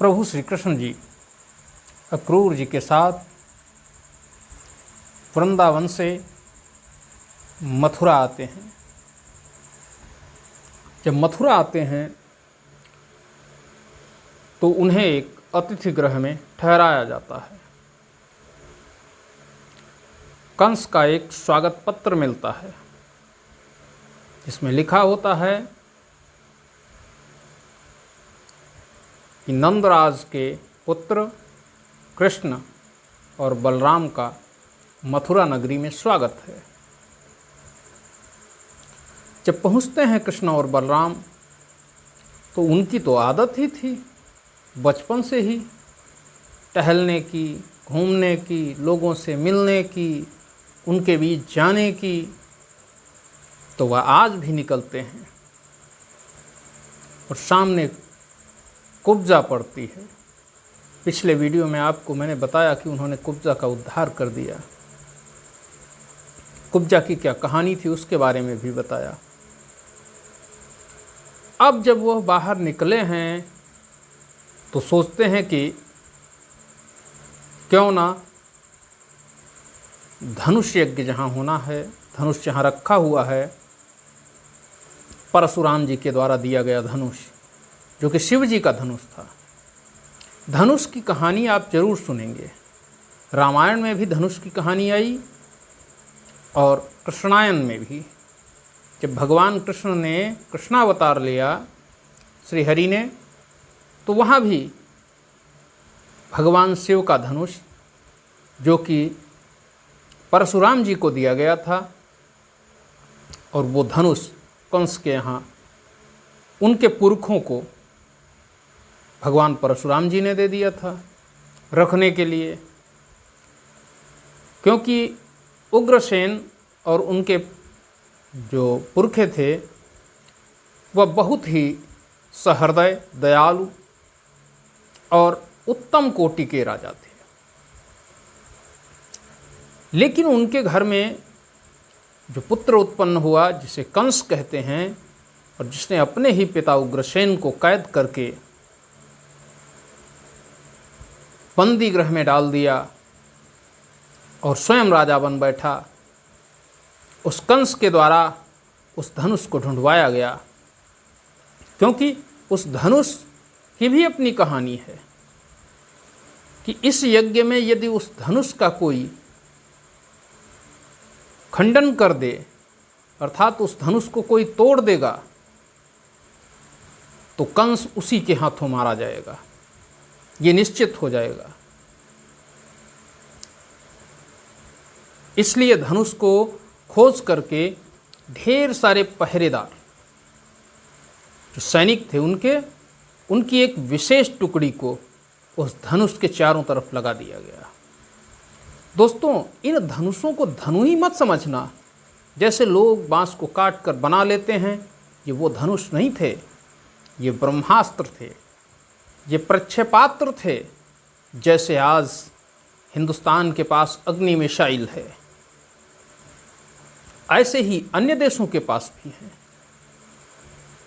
प्रभु श्री कृष्ण जी अक्रूर जी के साथ वृंदावन से मथुरा आते हैं। जब मथुरा आते हैं तो उन्हें एक अतिथि गृह में ठहराया जाता है। कंस का एक स्वागत पत्र मिलता है जिसमें लिखा होता है कि नंदराज के पुत्र कृष्ण और बलराम का मथुरा नगरी में स्वागत है। जब पहुंचते हैं कृष्ण और बलराम तो उनकी तो आदत ही थी बचपन से ही टहलने की, घूमने की, लोगों से मिलने की, उनके बीच जाने की, तो वह आज भी निकलते हैं और सामने कुब्जा पड़ती है। पिछले वीडियो में आपको मैंने बताया कि उन्होंने कुब्जा का उद्धार कर दिया। कुब्जा की क्या कहानी थी उसके बारे में भी बताया। अब जब वह बाहर निकले हैं तो सोचते हैं कि क्यों ना धनुष यज्ञ जहाँ होना है, धनुष जहाँ रखा हुआ है, परशुराम जी के द्वारा दिया गया धनुष जो कि शिव जी का धनुष था। धनुष की कहानी आप जरूर सुनेंगे। रामायण में भी धनुष की कहानी आई और कृष्णायन में भी। जब भगवान कृष्ण ने कृष्णावतार लिया श्री हरि ने, तो वहाँ भी भगवान शिव का धनुष जो कि परशुराम जी को दिया गया था, और वो धनुष कंस के यहाँ उनके पुरखों को भगवान परशुराम जी ने दे दिया था रखने के लिए, क्योंकि उग्रसेन और उनके जो पुरखे थे वह बहुत ही सहृदय, दयालु और उत्तम कोटि के राजा थे। लेकिन उनके घर में जो पुत्र उत्पन्न हुआ जिसे कंस कहते हैं, और जिसने अपने ही पिता उग्रसेन को कैद करके बंदी गृह में डाल दिया और स्वयं राजा बन बैठा, उस कंस के द्वारा उस धनुष को ढूंढवाया गया। क्योंकि उस धनुष की भी अपनी कहानी है कि इस यज्ञ में यदि उस धनुष का कोई खंडन कर दे, अर्थात उस धनुष को कोई तोड़ देगा, तो कंस उसी के हाथों मारा जाएगा, ये निश्चित हो जाएगा। इसलिए धनुष को खोज करके ढेर सारे पहरेदार जो सैनिक थे उनकी एक विशेष टुकड़ी को उस धनुष के चारों तरफ लगा दिया गया। दोस्तों, इन धनुषों को धनु ही मत समझना, जैसे लोग बांस को काट कर बना लेते हैं। ये वो धनुष नहीं थे, ये ब्रह्मास्त्र थे, ये प्रक्षेपास्त्र थे। जैसे आज हिंदुस्तान के पास अग्नि मिसाइल है, ऐसे ही अन्य देशों के पास भी हैं।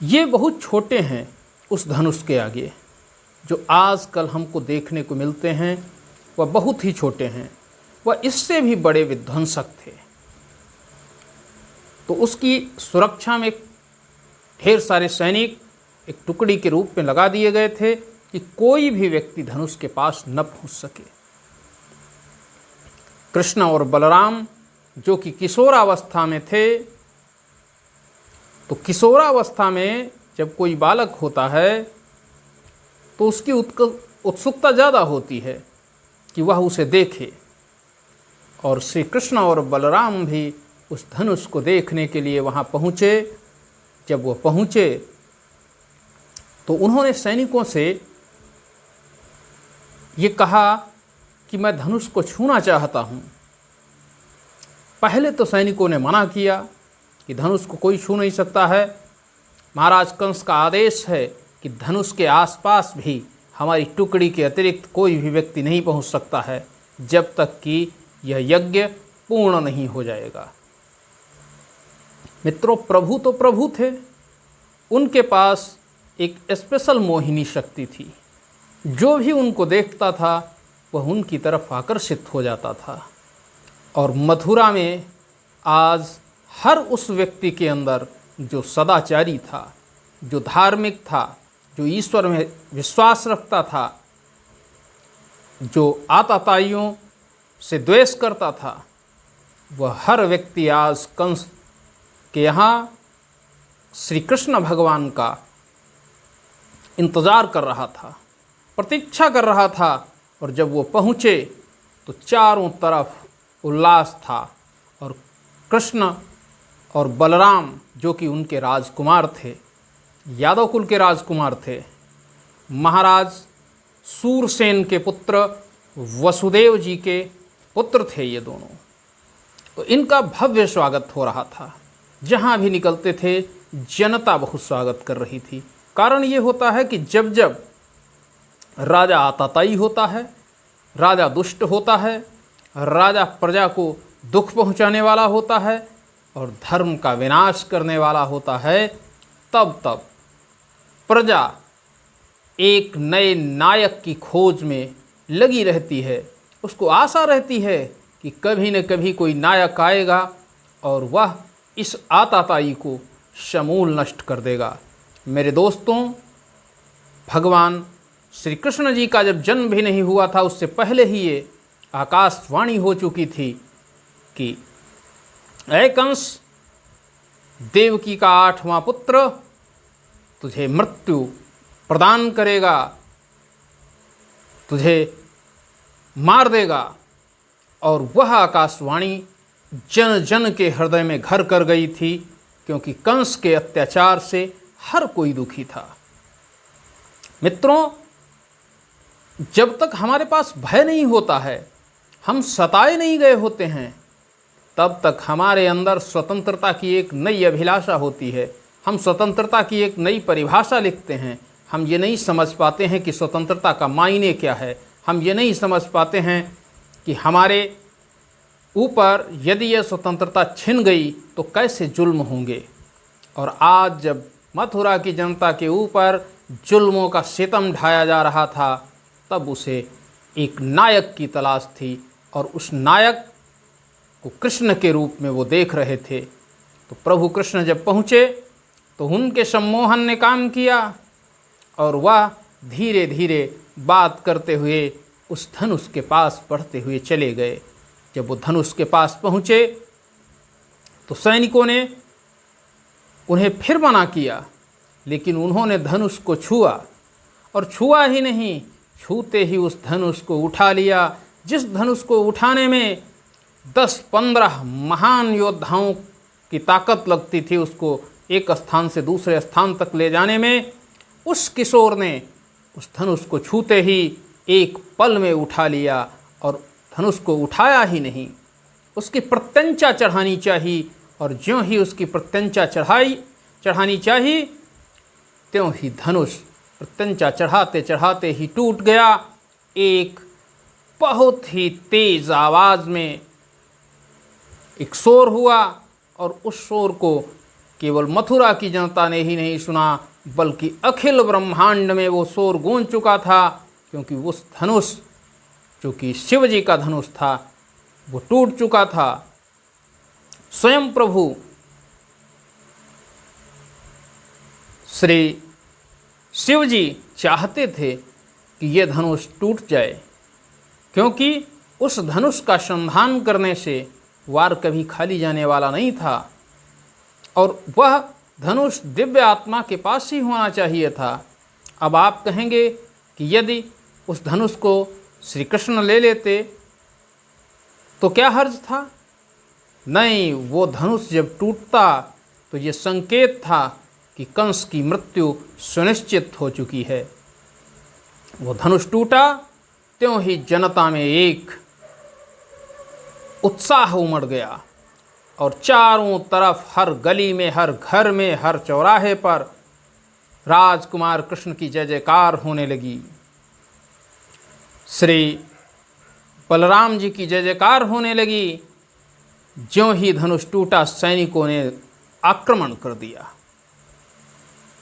ये बहुत छोटे हैं उस धनुष के आगे। जो आजकल हमको देखने को मिलते हैं वह बहुत ही छोटे हैं, वह इससे भी बड़े विध्वंसक थे। तो उसकी सुरक्षा में ढेर सारे सैनिक एक टुकड़ी के रूप में लगा दिए गए थे कि कोई भी व्यक्ति धनुष के पास न पहुंच सके। कृष्ण और बलराम जो कि किशोरावस्था में थे, तो किशोरावस्था में जब कोई बालक होता है तो उसकी उत्सुकता ज़्यादा होती है कि वह उसे देखे, और श्री कृष्ण और बलराम भी उस धनुष को देखने के लिए वहाँ पहुँचे। जब वो पहुँचे तो उन्होंने सैनिकों से ये कहा कि मैं धनुष को छूना चाहता हूँ। पहले तो सैनिकों ने मना किया कि धनुष को कोई छू नहीं सकता है, महाराज कंस का आदेश है कि धनुष के आसपास भी हमारी टुकड़ी के अतिरिक्त कोई भी व्यक्ति नहीं पहुँच सकता है जब तक कि यह यज्ञ पूर्ण नहीं हो जाएगा। मित्रों, प्रभु तो प्रभु थे, उनके पास एक स्पेशल मोहिनी शक्ति थी। जो भी उनको देखता था वह उनकी तरफ आकर्षित हो जाता था। और मथुरा में आज हर उस व्यक्ति के अंदर जो सदाचारी था, जो धार्मिक था, जो ईश्वर में विश्वास रखता था, जो आताताइयों से द्वेष करता था, वह हर व्यक्ति आज कंस के यहाँ श्री कृष्ण भगवान का इंतज़ार कर रहा था, प्रतीक्षा कर रहा था। और जब वो पहुँचे तो चारों तरफ उल्लास था। और कृष्ण और बलराम जो कि उनके राजकुमार थे, यादव कुल के राजकुमार थे, महाराज सूरसेन के पुत्र वसुदेव जी के पुत्र थे ये दोनों। तो इनका भव्य स्वागत हो रहा था। जहाँ भी निकलते थे जनता बहुत स्वागत कर रही थी। कारण ये होता है कि जब जब राजा आताताई होता है, राजा दुष्ट होता है, राजा प्रजा को दुख पहुंचाने वाला होता है और धर्म का विनाश करने वाला होता है, तब तब प्रजा एक नए नायक की खोज में लगी रहती है। उसको आशा रहती है कि कभी न कभी कोई नायक आएगा और वह इस आताताई को समूल नष्ट कर देगा। मेरे दोस्तों, भगवान श्री कृष्ण जी का जब जन्म भी नहीं हुआ था, उससे पहले ही ये आकाशवाणी हो चुकी थी कि ऐ कंस, देवकी का 8वां पुत्र तुझे मृत्यु प्रदान करेगा, तुझे मार देगा। और वह आकाशवाणी जन जन के हृदय में घर कर गई थी, क्योंकि कंस के अत्याचार से हर कोई दुखी था। मित्रों, जब तक हमारे पास भय नहीं होता है, हम सताए नहीं गए होते हैं, तब तक हमारे अंदर स्वतंत्रता की एक नई अभिलाषा होती है। हम स्वतंत्रता की एक नई परिभाषा लिखते हैं। हम ये नहीं समझ पाते हैं कि स्वतंत्रता का मायने क्या है। हम ये नहीं समझ पाते हैं कि हमारे ऊपर यदि यह स्वतंत्रता छिन गई तो कैसे जुल्म होंगे। और आज जब मथुरा की जनता के ऊपर जुल्मों का सितम ढाया जा रहा था, तब उसे एक नायक की तलाश थी और उस नायक को कृष्ण के रूप में वो देख रहे थे। तो प्रभु कृष्ण जब पहुँचे तो उनके सम्मोहन ने काम किया और वह धीरे धीरे बात करते हुए उस धनुष के पास बढ़ते हुए चले गए। जब वो धनुष के पास पहुँचे तो सैनिकों ने उन्हें फिर मना किया, लेकिन उन्होंने धनुष को छुआ और छुआ ही नहीं, छूते ही उस धनुष को उठा लिया, जिस धनुष को उठाने में 10-15 महान योद्धाओं की ताकत लगती थी। उसको एक स्थान से दूसरे स्थान तक ले जाने में उस किशोर ने उस धनुष को छूते ही एक पल में उठा लिया। और धनुष को उठाया ही नहीं, उसकी प्रत्यंचा चढ़ानी चाहिए, और ज्यों ही उसकी प्रत्यंचा चढ़ानी चाहिए, त्यों ही धनुष प्रत्यंचा चढ़ाते चढ़ाते ही टूट गया। एक बहुत ही तेज आवाज़ में एक शोर हुआ और उस शोर को केवल मथुरा की जनता ने ही नहीं सुना, बल्कि अखिल ब्रह्मांड में वो शोर गूंज चुका था, क्योंकि उस धनुष जो कि शिव जी का धनुष था वो टूट चुका था। स्वयं प्रभु श्री शिव जी चाहते थे कि ये धनुष टूट जाए, क्योंकि उस धनुष का संधान करने से वार कभी खाली जाने वाला नहीं था और वह धनुष दिव्य आत्मा के पास ही होना चाहिए था। अब आप कहेंगे कि यदि उस धनुष को श्री कृष्ण ले लेते तो क्या हर्ज था? नहीं, वो धनुष जब टूटता तो ये संकेत था कि कंस की मृत्यु सुनिश्चित हो चुकी है। वो धनुष टूटा, त्यों ही जनता में एक उत्साह उमड़ गया और चारों तरफ, हर गली में, हर घर में, हर चौराहे पर राजकुमार कृष्ण की जय जयकार होने लगी। श्री बलराम जी की जय जयकार होने लगी। ज्यों ही धनुष टूटा, सैनिकों ने आक्रमण कर दिया।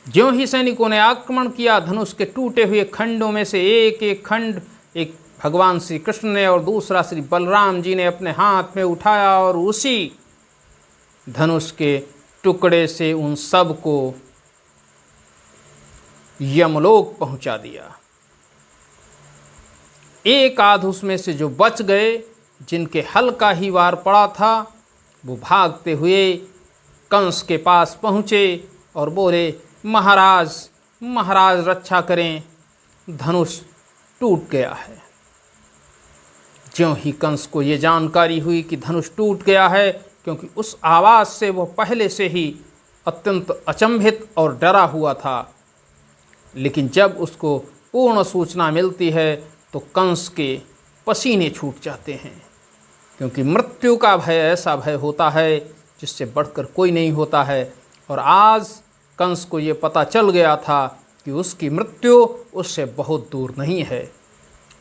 ज्यों ही सैनिकों ने आक्रमण किया, धनुष के टूटे हुए खंडों में से एक एक खंड एक भगवान श्री कृष्ण ने और दूसरा श्री बलराम जी ने अपने हाथ में उठाया और उसी धनुष के टुकड़े से उन सब को यमलोक पहुंचा दिया। एक आध उसमें से जो बच गए, जिनके हल्का ही वार पड़ा था, वो भागते हुए कंस के पास पहुँचे और बोले, महाराज महाराज रक्षा करें, धनुष टूट गया है। ज्यों ही कंस को ये जानकारी हुई कि धनुष टूट गया है, क्योंकि उस आवाज़ से वह पहले से ही अत्यंत अचंभित और डरा हुआ था, लेकिन जब उसको पूर्ण सूचना मिलती है तो कंस के पसीने छूट जाते हैं, क्योंकि मृत्यु का भय ऐसा भय होता है जिससे बढ़कर कोई नहीं होता है। और आज कंस को ये पता चल गया था कि उसकी मृत्यु उससे बहुत दूर नहीं है।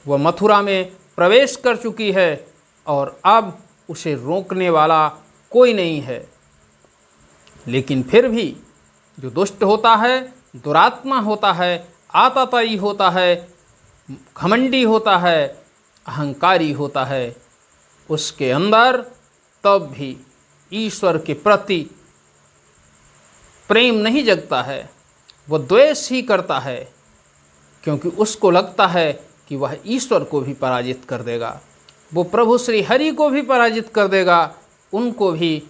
वह मथुरा में प्रवेश कर चुकी है और अब उसे रोकने वाला कोई नहीं है। लेकिन फिर भी जो दुष्ट होता है, दुरात्मा होता है, आताताई होता है, घमंडी होता है, अहंकारी होता है, उसके अंदर तब भी ईश्वर के प्रति प्रेम नहीं जगता है, वह द्वेष ही करता है, क्योंकि उसको लगता है कि वह ईश्वर को भी पराजित कर देगा, वो प्रभु श्री हरि को भी पराजित कर देगा, उनको भी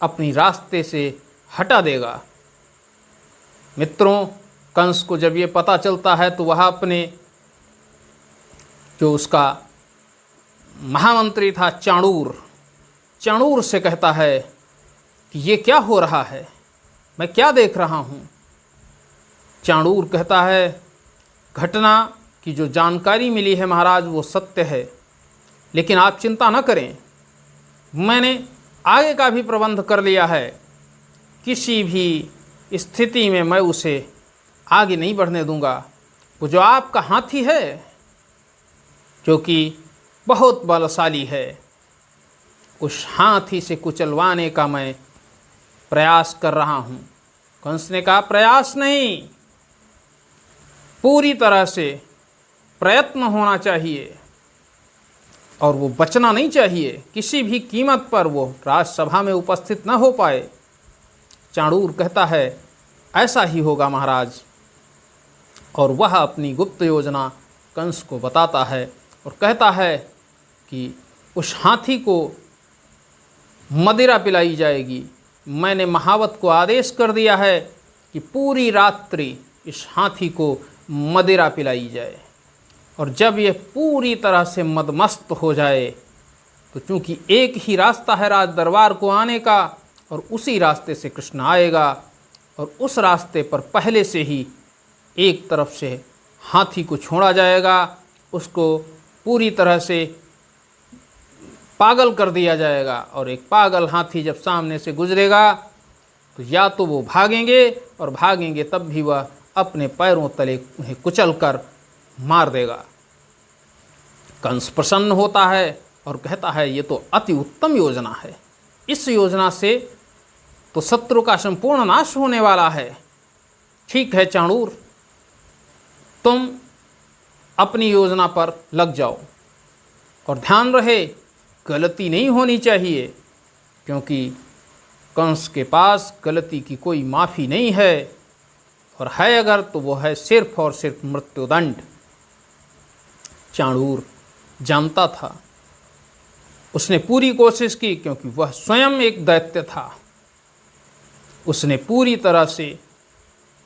अपनी रास्ते से हटा देगा। मित्रों, कंस को जब ये पता चलता है तो वह अपने जो उसका महामंत्री था चाणूर से कहता है कि ये क्या हो रहा है, मैं क्या देख रहा हूँ। चाणूर कहता है, घटना की जो जानकारी मिली है महाराज वो सत्य है, लेकिन आप चिंता न करें, मैंने आगे का भी प्रबंध कर लिया है, किसी भी स्थिति में मैं उसे आगे नहीं बढ़ने दूंगा। वो जो आपका हाथी है, जो कि बहुत बलशाली है, उस हाथी से कुचलवाने का मैं प्रयास कर रहा हूँ। कंस ने कहा, प्रयास नहीं, पूरी तरह से प्रयत्न होना चाहिए और वो बचना नहीं चाहिए, किसी भी कीमत पर वो राजसभा में उपस्थित न हो पाए। चाणूर कहता है, ऐसा ही होगा महाराज। और वह अपनी गुप्त योजना कंस को बताता है और कहता है कि उस हाथी को मदिरा पिलाई जाएगी। मैंने महावत को आदेश कर दिया है कि पूरी रात्रि इस हाथी को मदिरा पिलाई जाए, और जब यह पूरी तरह से मदमस्त हो जाए तो चूंकि एक ही रास्ता है राज दरबार को आने का, और उसी रास्ते से कृष्ण आएगा, और उस रास्ते पर पहले से ही एक तरफ से हाथी को छोड़ा जाएगा, उसको पूरी तरह से पागल कर दिया जाएगा, और एक पागल हाथी जब सामने से गुजरेगा तो या तो वो भागेंगे, और भागेंगे तब भी वह अपने पैरों तले उन्हें कुचल कर मार देगा। कंस प्रसन्न होता है और कहता है, ये तो अति उत्तम योजना है, इस योजना से तो शत्रु का संपूर्ण नाश होने वाला है। ठीक है चाणूर, तुम अपनी योजना पर लग जाओ, और ध्यान रहे गलती नहीं होनी चाहिए, क्योंकि कंस के पास गलती की कोई माफ़ी नहीं है, और है अगर तो वो है सिर्फ और सिर्फ मृत्युदंड। चाणूर जानता था, उसने पूरी कोशिश की, क्योंकि वह स्वयं एक दैत्य था। उसने पूरी तरह से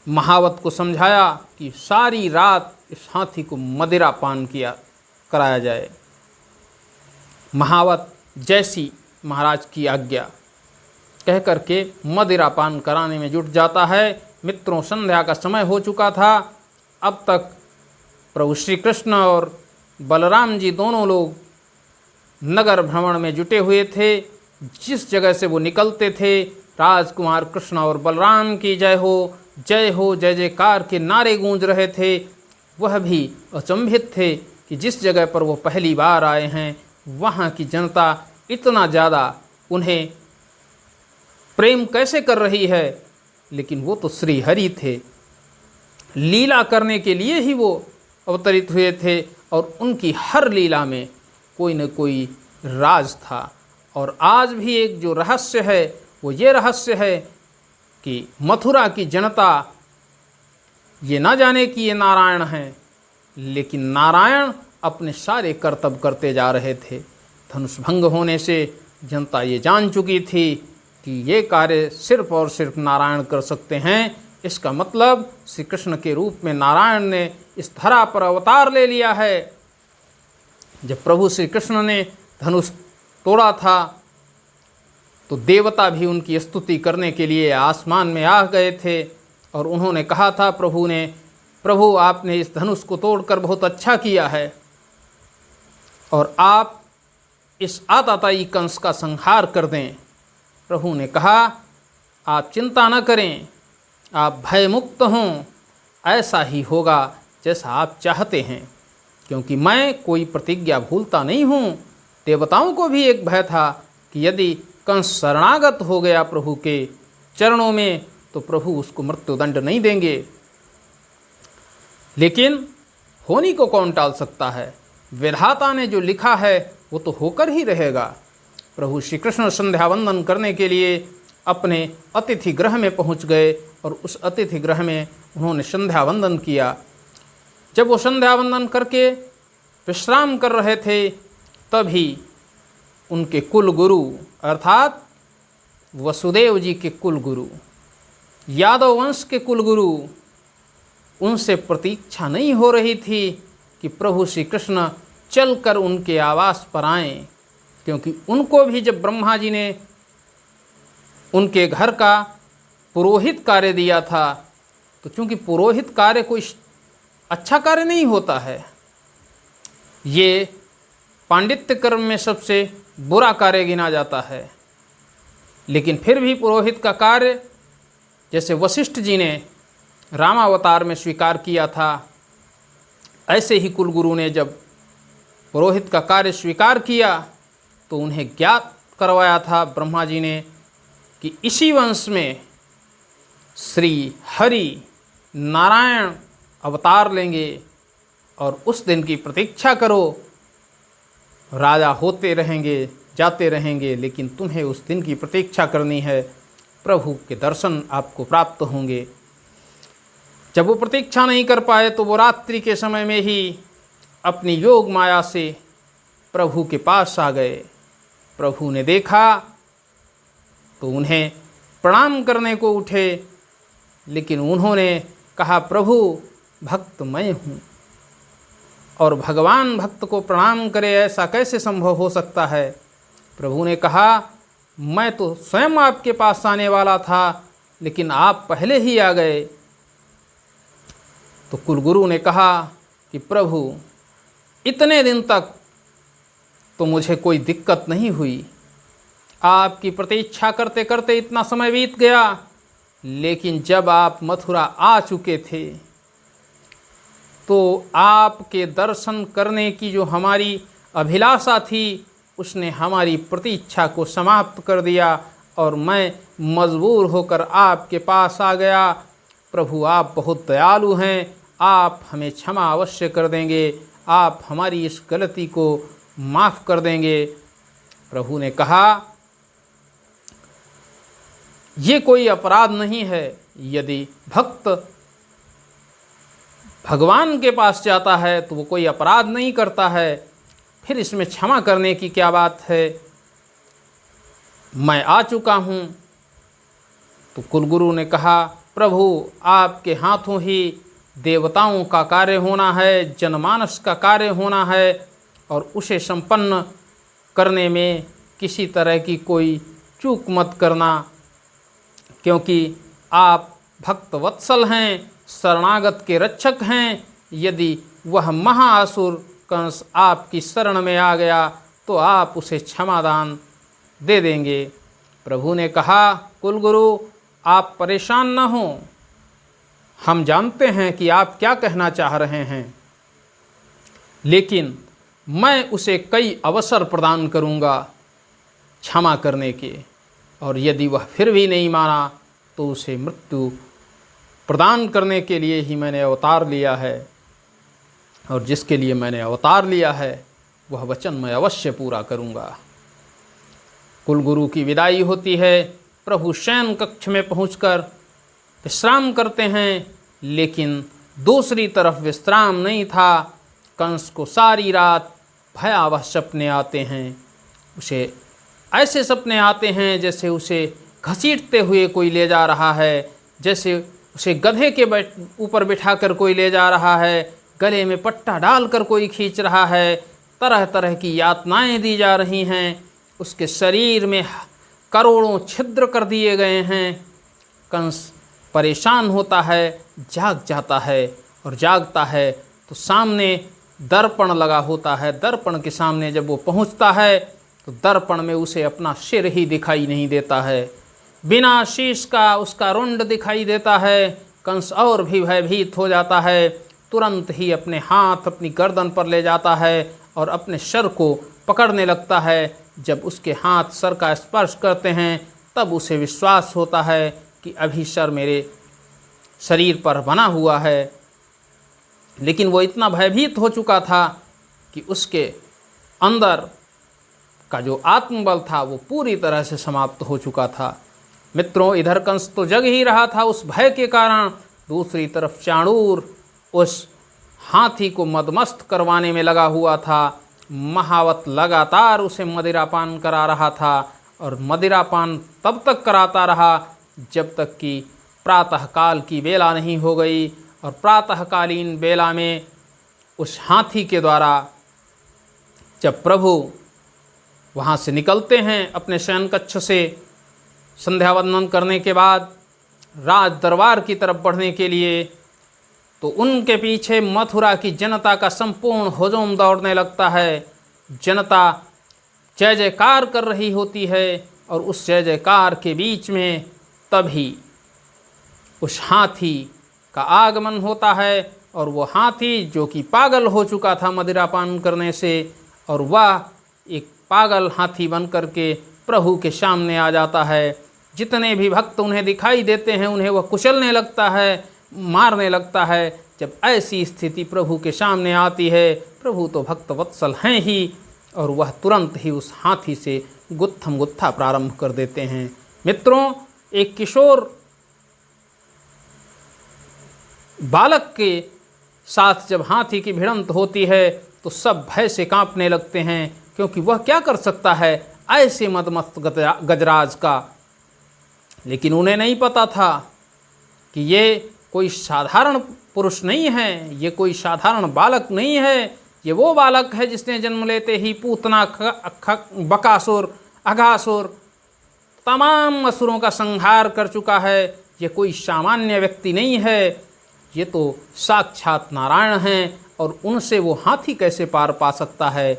महावत को समझाया कि सारी रात इस हाथी को मदिरा पान कराया जाए। महावत जैसी महाराज की आज्ञा कह करके मदिरा पान कराने में जुट जाता है। मित्रों, संध्या का समय हो चुका था। अब तक प्रभु श्री कृष्ण और बलराम जी दोनों लोग नगर भ्रमण में जुटे हुए थे। जिस जगह से वो निकलते थे, राजकुमार कृष्ण और बलराम की जय हो जय जयकार के नारे गूंज रहे थे। वह भी अचंभित थे कि जिस जगह पर वो पहली बार आए हैं, वहाँ की जनता इतना ज़्यादा उन्हें प्रेम कैसे कर रही है। लेकिन वो तो श्री हरि थे, लीला करने के लिए ही वो अवतरित हुए थे और उनकी हर लीला में कोई न कोई राज था। और आज भी एक जो रहस्य है वो ये रहस्य है कि मथुरा की जनता ये ना जाने कि ये नारायण हैं, लेकिन नारायण अपने सारे कर्तव्य करते जा रहे थे। धनुष भंग होने से जनता ये जान चुकी थी कि ये कार्य सिर्फ और सिर्फ नारायण कर सकते हैं। इसका मतलब श्री कृष्ण के रूप में नारायण ने इस धरा पर अवतार ले लिया है। जब प्रभु श्री कृष्ण ने धनुष तोड़ा था तो देवता भी उनकी स्तुति करने के लिए आसमान में आ गए थे और उन्होंने कहा था प्रभु आपने इस धनुष को तोड़कर बहुत अच्छा किया है और आप इस आताताई कंस का संहार कर दें। प्रभु ने कहा आप चिंता न करें, आप भयमुक्त हों, ऐसा ही होगा जैसा आप चाहते हैं, क्योंकि मैं कोई प्रतिज्ञा भूलता नहीं हूँ। देवताओं को भी एक भय था कि यदि कंस शरणागत हो गया प्रभु के चरणों में तो प्रभु उसको मृत्युदंड नहीं देंगे। लेकिन होनी को कौन टाल सकता है? विधाता ने जो लिखा है वो तो होकर ही रहेगा। प्रभु श्री कृष्ण संध्या वंदन करने के लिए अपने अतिथि गृह में पहुंच गए और उस अतिथि गृह में उन्होंने संध्या वंदन किया। जब वो संध्या वंदन करके विश्राम कर रहे थे तभी उनके कुल गुरु अर्थात वसुदेव जी के कुल गुरु, यादव वंश के कुल गुरु, उनसे प्रतीक्षा नहीं हो रही थी कि प्रभु श्री कृष्ण चलकर उनके आवास पर आएं, क्योंकि उनको भी जब ब्रह्मा जी ने उनके घर का पुरोहित कार्य दिया था तो चूंकि पुरोहित कार्य कोई अच्छा कार्य नहीं होता है, ये पांडित्य कर्म में सबसे बुरा कार्य गिना जाता है, लेकिन फिर भी पुरोहित का कार्य जैसे वशिष्ठ जी ने रामावतार में स्वीकार किया था, ऐसे ही कुलगुरु ने जब पुरोहित का कार्य स्वीकार किया तो उन्हें ज्ञात करवाया था ब्रह्मा जी ने कि इसी वंश में श्री हरि नारायण अवतार लेंगे और उस दिन की प्रतीक्षा करो। राजा होते रहेंगे, जाते रहेंगे, लेकिन तुम्हें उस दिन की प्रतीक्षा करनी है, प्रभु के दर्शन आपको प्राप्त होंगे। जब वो प्रतीक्षा नहीं कर पाए तो वो रात्रि के समय में ही अपनी योग माया से प्रभु के पास आ गए। प्रभु ने देखा तो उन्हें प्रणाम करने को उठे, लेकिन उन्होंने कहा प्रभु भक्त मैं हूँ और भगवान भक्त को प्रणाम करे, ऐसा कैसे संभव हो सकता है? प्रभु ने कहा मैं तो स्वयं आपके पास आने वाला था, लेकिन आप पहले ही आ गए। तो कुलगुरु ने कहा कि प्रभु इतने दिन तक तो मुझे कोई दिक्कत नहीं हुई, आपकी प्रतीक्षा करते करते इतना समय बीत गया, लेकिन जब आप मथुरा आ चुके थे तो आपके दर्शन करने की जो हमारी अभिलाषा थी उसने हमारी प्रतीक्षा को समाप्त कर दिया और मैं मजबूर होकर आपके पास आ गया। प्रभु आप बहुत दयालु हैं, आप हमें क्षमा अवश्य कर देंगे, आप हमारी इस गलती को माफ़ कर देंगे। प्रभु ने कहा ये कोई अपराध नहीं है, यदि भक्त भगवान के पास जाता है तो वो कोई अपराध नहीं करता है, फिर इसमें क्षमा करने की क्या बात है? मैं आ चुका हूँ। तो कुलगुरु ने कहा प्रभु आपके हाथों ही देवताओं का कार्य होना है, जनमानस का कार्य होना है और उसे संपन्न करने में किसी तरह की कोई चूक मत करना, क्योंकि आप भक्त वत्सल हैं, शरणागत के रक्षक हैं। यदि वह महाअसुर कंस आपकी शरण में आ गया तो आप उसे क्षमादान दे देंगे। प्रभु ने कहा कुलगुरु आप परेशान न हों, हम जानते हैं कि आप क्या कहना चाह रहे हैं, लेकिन मैं उसे कई अवसर प्रदान करूंगा क्षमा करने के, और यदि वह फिर भी नहीं माना तो उसे मृत्यु प्रदान करने के लिए ही मैंने अवतार लिया है, और जिसके लिए मैंने अवतार लिया है वह वचन मैं अवश्य पूरा करूँगा। कुलगुरु की विदाई होती है। प्रभु शयन कक्ष में पहुंचकर विश्राम करते हैं, लेकिन दूसरी तरफ विश्राम नहीं था। कंस को सारी रात भयावह सपने आते हैं। उसे ऐसे सपने आते हैं जैसे उसे घसीटते हुए कोई ले जा रहा है, जैसे उसे गधे के ऊपर बिठाकर कोई ले जा रहा है, गले में पट्टा डालकर कोई खींच रहा है, तरह तरह की यातनाएं दी जा रही हैं। उसके शरीर में करोड़ों छिद्र कर दिए गए हैं। कंस परेशान होता है, जाग जाता है, और जागता है तो सामने दर्पण लगा होता है। दर्पण के सामने जब वो पहुंचता है तो दर्पण में उसे अपना सिर ही दिखाई नहीं देता है, बिना शीश का उसका रुंड दिखाई देता है। कंस और भी भयभीत हो जाता है। तुरंत ही अपने हाथ अपनी गर्दन पर ले जाता है और अपने सर को पकड़ने लगता है। जब उसके हाथ सर का स्पर्श करते हैं तब उसे विश्वास होता है कि अभी सर मेरे शरीर पर बना हुआ है। लेकिन वो इतना भयभीत हो चुका था कि उसके अंदर का जो आत्मबल था वो पूरी तरह से समाप्त हो चुका था। मित्रों, इधर कंस तो जग ही रहा था उस भय के कारण, दूसरी तरफ चाणूर उस हाथी को मदमस्त करवाने में लगा हुआ था। महावत लगातार उसे मदिरापान करा रहा था, और मदिरापान तब तक कराता रहा जब तक कि प्रातःकाल की बेला नहीं हो गई। और प्रातःकालीन बेला में उस हाथी के द्वारा जब प्रभु वहाँ से निकलते हैं अपने शयन कक्ष से संध्या वंदन करने के बाद राज दरबार की तरफ बढ़ने के लिए, तो उनके पीछे मथुरा की जनता का संपूर्ण हुजूम दौड़ने लगता है। जनता जय जयकार कर रही होती है, और उस जय जयकार के बीच में तभी उस हाथी का आगमन होता है। और वो हाथी जो कि पागल हो चुका था मदिरापान करने से, और वह एक पागल हाथी बन करके प्रभु के सामने आ जाता है। जितने भी भक्त उन्हें दिखाई देते हैं उन्हें वह कुचलने लगता है, मारने लगता है। जब ऐसी स्थिति प्रभु के सामने आती है, प्रभु तो भक्त वत्सल हैं ही, और वह तुरंत ही उस हाथी से गुत्थम गुत्था प्रारंभ कर देते हैं। मित्रों, एक किशोर बालक के साथ जब हाथी की भिड़ंत होती है तो सब भय से कांपने लगते हैं, क्योंकि वह क्या कर सकता है ऐसे मदमस्त गजराज का। लेकिन उन्हें नहीं पता था कि ये कोई साधारण पुरुष नहीं है, ये कोई साधारण बालक नहीं है। ये वो बालक है जिसने जन्म लेते ही पूतना, बकासुर, अघासुर, तमाम असुरों का संहार कर चुका है। ये कोई सामान्य व्यक्ति नहीं है, ये तो साक्षात नारायण हैं, और उनसे वो हाथी कैसे पार पा सकता है।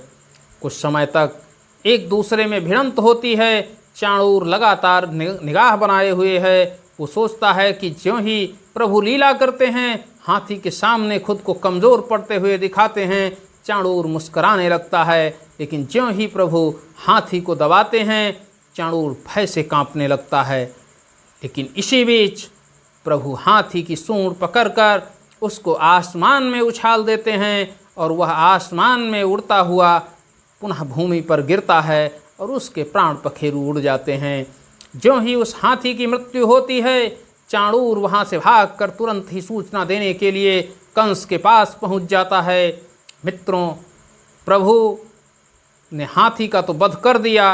कुछ समय तक एक दूसरे में भिड़ंत होती है। चाणूर लगातार निगाह बनाए हुए है। वो सोचता है कि ज्यों ही प्रभु लीला करते हैं, हाथी के सामने खुद को कमज़ोर पड़ते हुए दिखाते हैं, चाणूर मुस्कराने लगता है। लेकिन ज्यों ही प्रभु हाथी को दबाते हैं, चाणूर भय से कांपने लगता है। लेकिन इसी बीच प्रभु हाथी की सूंड पकड़कर उसको आसमान में उछाल देते हैं, और वह आसमान में उड़ता हुआ पुनः भूमि पर गिरता है, और उसके प्राण पखेरु उड़ जाते हैं। ज्यों ही उस हाथी की मृत्यु होती है, चाणूर वहाँ से भागकर तुरंत ही सूचना देने के लिए कंस के पास पहुँच जाता है। मित्रों, प्रभु ने हाथी का तो वध कर दिया,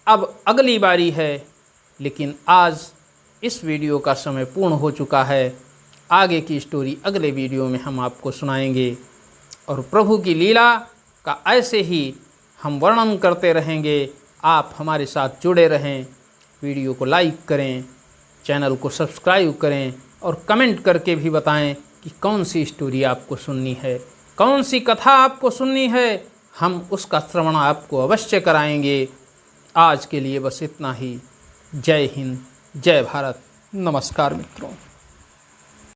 अब अगली बारी है। लेकिन आज इस वीडियो का समय पूर्ण हो चुका है। आगे की स्टोरी अगले वीडियो में हम आपको सुनाएंगे, और प्रभु की लीला का ऐसे ही हम वर्णन करते रहेंगे। आप हमारे साथ जुड़े रहें, वीडियो को लाइक करें, चैनल को सब्सक्राइब करें, और कमेंट करके भी बताएं कि कौन सी स्टोरी आपको सुननी है, कौन सी कथा आपको सुननी है। हम उसका श्रवण आपको अवश्य कराएंगे। आज के लिए बस इतना ही। जय हिंद, जय भारत, नमस्कार मित्रों।